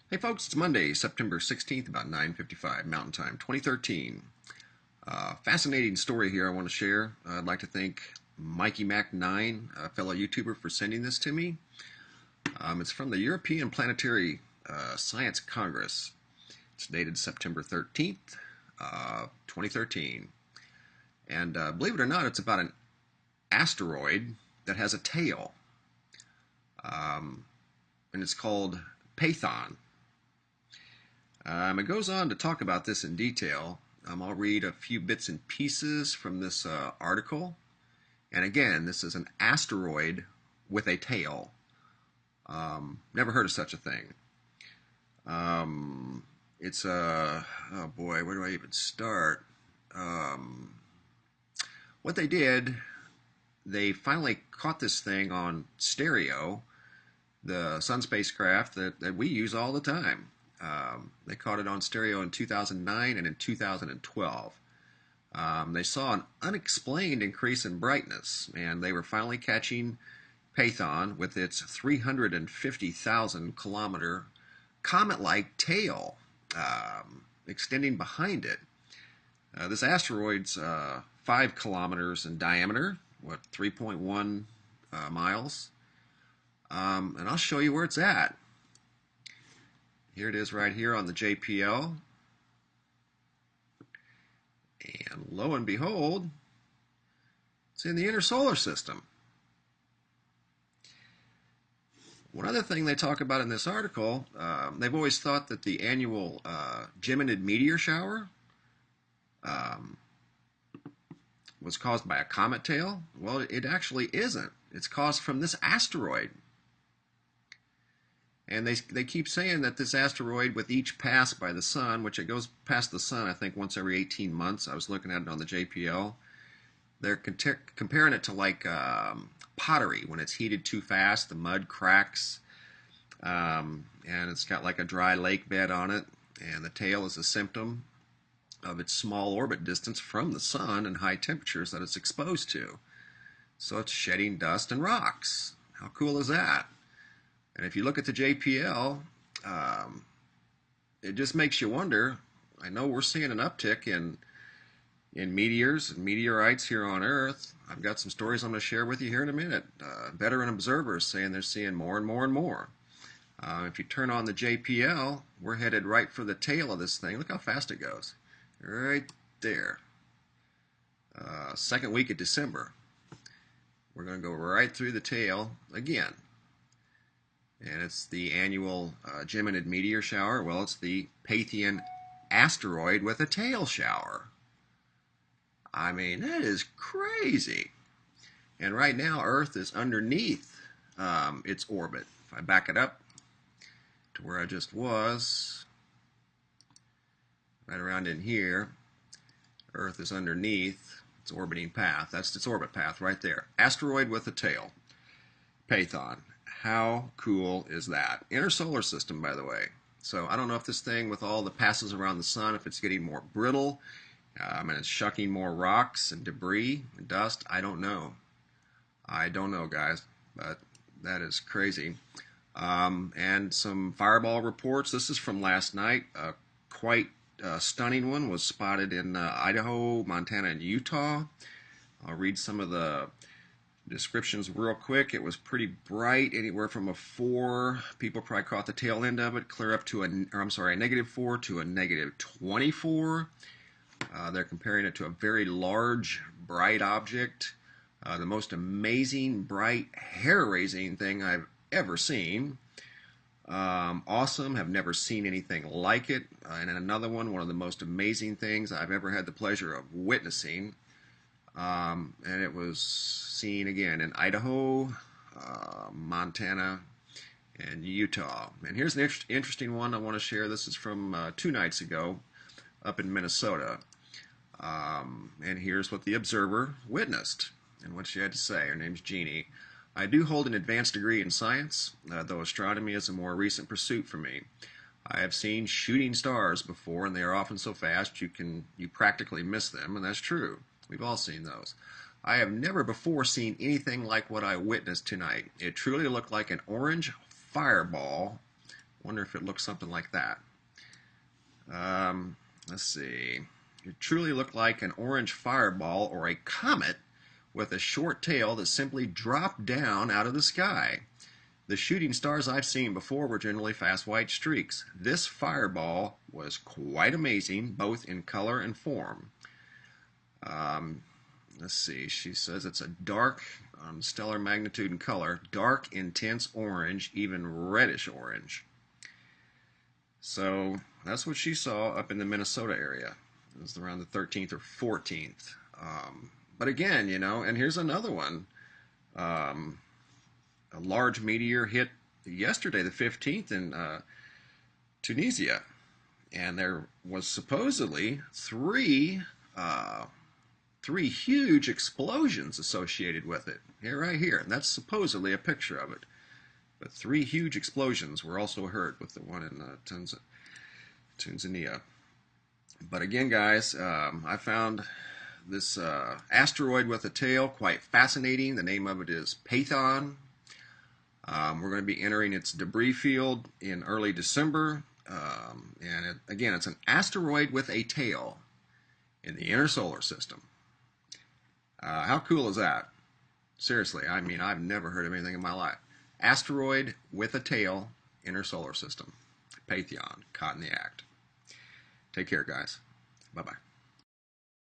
Hey folks, it's Monday, September 16th, about 9:55 Mountain Time, 2013. Fascinating story here I want to share. I'd like to thank Mikey Mac9, a fellow YouTuber, for sending this to me. It's from the European Planetary Science Congress. It's dated September 13th, 2013. And believe it or not, it's about an asteroid that has a tail. And it's called Phaethon. It goes on to talk about this in detail. I'll read a few bits and pieces from this article. And again, this is an asteroid with a tail. Never heard of such a thing. It's a, oh boy, where do I even start? What they did, they finally caught this thing on stereo, the sun spacecraft that we use all the time. They caught it on stereo in 2009 and in 2012. They saw an unexplained increase in brightness, and they were finally catching Phaethon with its 350,000 kilometer comet-like tail extending behind it. This asteroid's 5 kilometers in diameter, 3.1 miles. And I'll show you where it's at. Here it is right here on the JPL. And lo and behold, it's in the inner solar system. One other thing they talk about in this article, they've always thought that the annual Geminid meteor shower was caused by a comet tail. Well, it actually isn't. It's caused from this asteroid. And they keep saying that this asteroid, with each pass by the sun, which it goes past the sun, I think, once every 18 months. I was looking at it on the JPL. They're comparing it to like pottery. When it's heated too fast, the mud cracks. And it's got like a dry lake bed on it. And the tail is a symptom of its small orbit distance from the sun and high temperatures that it's exposed to. So it's shedding dust and rocks. How cool is that? And if you look at the JPL, it just makes you wonder. I know we're seeing an uptick in meteors and meteorites here on Earth. I've got some stories I'm going to share with you here in a minute. Veteran observers saying they're seeing more and more and more. If you turn on the JPL, we're headed right for the tail of this thing. Look how fast it goes. Right there. Second week of December. We're going to go right through the tail again. And it's the annual Geminid meteor shower. Well, it's the Phaethon asteroid with a tail shower. I mean, that is crazy. And right now, Earth is underneath its orbit. If I back it up to where I just was, right around in here, Earth is underneath its orbiting path. That's its orbit path right there. Asteroid with a tail. Phaethon. How cool is that? Inner solar system, by the way. So I don't know if this thing, with all the passes around the sun, if it's getting more brittle, and it's shucking more rocks and debris and dust. I don't know. I don't know, guys, but that is crazy. And some fireball reports. This is from last night. A quite stunning one was spotted in Idaho, Montana, and Utah. I'll read some of the descriptions real quick. It was pretty bright, anywhere from a 4. People probably caught the tail end of it, clear up to a -4 to a -24. They're comparing it to a very large, bright object. The most amazing, bright, hair-raising thing I've ever seen. Awesome. Have never seen anything like it. And another one of the most amazing things I've ever had the pleasure of witnessing. And it was seen again in Idaho, Montana, and Utah. And here's an interesting one I want to share. This is from 2 nights ago up in Minnesota. And here's what the observer witnessed and what she had to say. Her name's Jeannie. I do hold an advanced degree in science, though astronomy is a more recent pursuit for me. I have seen shooting stars before, and they are often so fast you practically miss them, and that's true. We've all seen those. I have never before seen anything like what I witnessed tonight. It truly looked like an orange fireball Wonder if it looks something like that. Let's see. It truly looked like an orange fireball or a comet with a short tail that simply dropped down out of the sky. The shooting stars I've seen before were generally fast white streaks. This fireball was quite amazing, both in color and form. Let's see, she says it's a dark, stellar magnitude and color, dark, intense orange, even reddish orange. So that's what she saw up in the Minnesota area. It was around the 13th or 14th. But again, you know, and here's another one. A large meteor hit yesterday, the 15th, in Tunisia. And there was supposedly three huge explosions associated with it. Right here. And that's supposedly a picture of it. But 3 huge explosions were also heard with the one in Tanzania. But again, guys, I found this asteroid with a tail quite fascinating. The name of it is Phaethon. We're going to be entering its debris field in early December. Again, it's an asteroid with a tail in the inner solar system. How cool is that? Seriously, I mean, I've never heard of anything in my life. Asteroid with a tail, inner solar system. Phaethon, caught in the act. Take care, guys. Bye-bye.